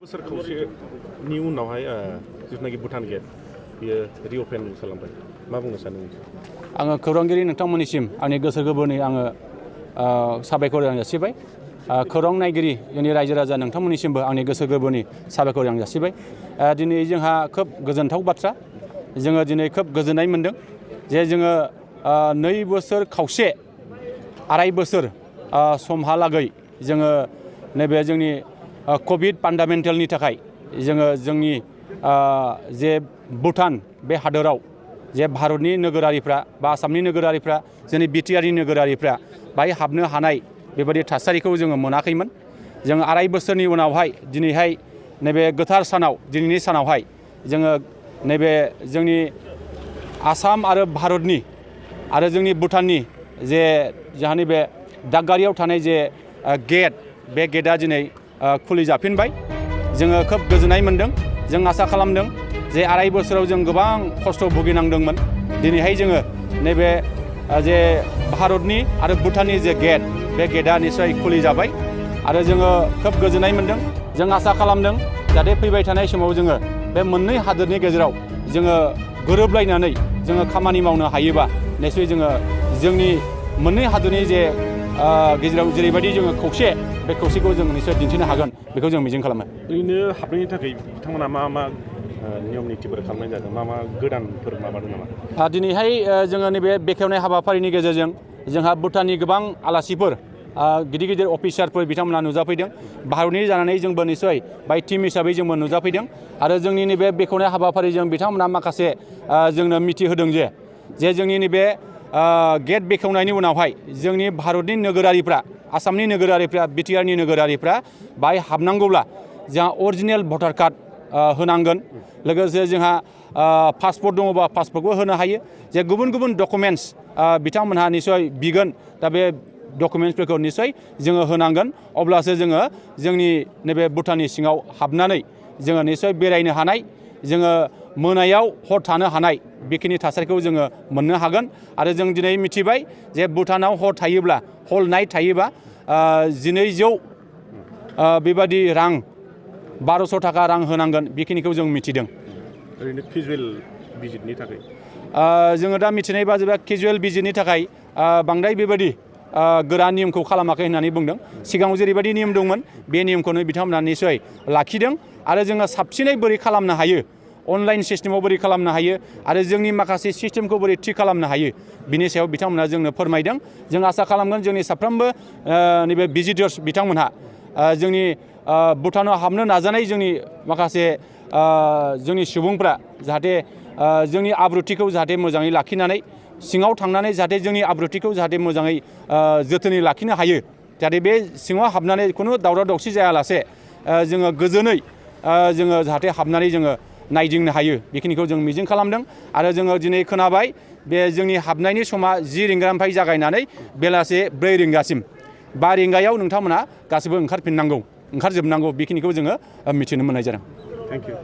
बोसोर खावसेनि उनावहाय जिथुनाखि भुटान गेट बियो रिअपेन खालामबाय मा बुंनो सानो आङो खौरांगिरि नोंथांमोननिसिम आंनि गोसो गोरबोनि आङो साबायखर जासिबाय खौरां नायगिरि जोंनि रायजो राजा नोंथांमोननिसिमबो आंनि गोसो गोरबोनि साबायखर जासिबाय दिनै जोंहा खोब गोजोनथाव बाथ्रा जोङो दिनै खोब गोजोननाय मोनदों जे जोङो 2 बोसोर खावसे आराय बोसोर समहालागै जोङो नैबे जोंनि कभिड पान्डामेन्टेलनि थाखाय जोङो जोंनि जे भुटान बे हादोराव जे भारतनि नोगोरारिफ्रा बा आसामनि नोगोरारिफ्रा जोंनि बिटिआरनि नोगोरारिफ्रा बाहाय हाबनो हानाय बेबायदि थासारिखौ जोङो मोनाखैमोन जों आराय बोसोरनि उनावहाय दिनैहाय नैबे गोथार सानाव दिनैनि सानावहाय जोङो नैबे जोंनि आसाम आरो भारतनि आरो जोंनि भुटाननि जे जोंहानि बे दागगारियाव थानाय जे गेट बे गेटआ दिनै खुलिजाफिनबाय जोङो खोब गोजोननाय मोनदों जों आसा खालामदों जे आराय बोसोराव जों गोबां खस्थ' भुगिनांदोंमोन दिनैहाय जोङो नैबे जे भारतनि आरो भुटाननि जे गेट बे गेटआ निस्सय खुलिजाबाय आरो जोङो खोब गोजोननाय मोनदों जों आसा खालामदों जाहाथे फैबाय थानाय समाव जोङो बे मोननै हादोरनि गेजेराव जोङो गोरोबलायनानै जोङो खामानि मावनो हायोबा निस्सय जोङो जोंनि मोननै हादोरनि जे गेजेराव जेरैबायदि जोङो खौसे बे खौसेखौ जों निस्सय दिन्थिनो हागोन बेखौ जों मिजिं खालामो ओरैनो हाबनायनि थाखाय बिथांमोना मा नियम नितिफोर खालामनाय जादों मा गोदानफोर माबादों नामा दिनैहाय जोङो नैबे बेखेवनाय हाबाफारिनि गेजेरजों जोंहा भुटाननि गोबां आलासिफोर गिदिर गिदिर अफिसारफोर बिथांमोना नुजाफैदों भारतनि जानानै जोंबो निस्सय बाय टीम हिसाबै जोंबो नुजाफैदों आरो जोंनि नैबे बेखेवनाय हाबाफारिजों बिथांमोना माखासे जोंनो मिथिहोदों जे जोंनि नैबे गेट बेखेवनायनि उनावहाय जोंनि भारतनि नोगोरारिफ्रा आसामनि नोगोरारिफ्रा बिटिआरनि नोगोरारिफ्रा बाहाय हाबनांगौब्ला जोंहा अरिजिनेल भटार कार्ड होनांगोन लोगोसे जोंहा पासपर्ट दङबा पासपर्टबो होनो हायो जे गुबुन गुबुन डकुमेन्ट्स बिथांमोनहा निस्सय बिगोन दा बे डकुमेन्ट्सफोरखौ निस्सय जोङो होनांगोन अब्लासो जोङो जोंनि नैबे भुटाननि सिङाव हाबनानै जोङो निस्सय बेरायनो हानाय जोङो मोनायाव हर थानो हानाय बेखिनि थासारिखौ जोङो मोननो हागोन आरो जों दिनै मिथिबाय जे भुटानाव हर थायोब्ला हल नाइट थायोबा 1200 बेबादि रां 1200 थाखा रां होनांगोन बेखिनिखौ जों मिथिदों ओरैनो केजुवेल भिजिटनि थाखाय जोङो दा मिथिनाय बादिब्ला केजुवेल भिजिटनि थाखाय बांद्राय बेबायदि गोरा नियमखौ खालामाखै होननानै बुंदों सिगाङाव जेरैबायदि नियम दंमोन बे नियमखौनो बिथांमोना निस्सय लाखिदों आरो जोङो साबसिनै बोरै खालामनो हायो अनलाइन सिस्टेमाव बोरै खालामनो हायो आरो जोंनि माखासे सिस्टेमखौ बोरै थि खालामनो हायो बिनि सायाव बिथांमोना जोंनो फोरमायदों जों आसा खालामगोन जोंनि साफ्रोमबो नैबे भिजिटर्स बिथांमोनहा जोंनि भुटानाव हाबनो नाजानाय जोंनि माखासे जोंनि सुबुंफ्रा जाहाथे जोंनि आब्रुथिखौ जाहाथे मोजाङै लाखिनानै सिङाव थांनानै जाहाथे जोंनि आब्रुथिखौ जाहाथे मोजाङै जोथोनै लाखिनो हायो जाहाथे बे सिङाव हाबनानै खुनु दावराव दावसि जायालासे जोङो गोजोनै जोङो जाहाथे हाबनानै जोङो नायदिंनो हायो बेखिनिखौ जों मिजिं खालामदों आरो जोङो दिनै खोनाबाय बे जोंनि हाबनायनि समा 10 रिंगानिफ्राय जागायनानै बेलासे 4 रिंगासिम 5 रिंगायाव नोंथांमोना गासिबो ओंखारजोबनांगौ बेखिनिखौ जोङो मिथिनो मोननाय जादों थेंक इउ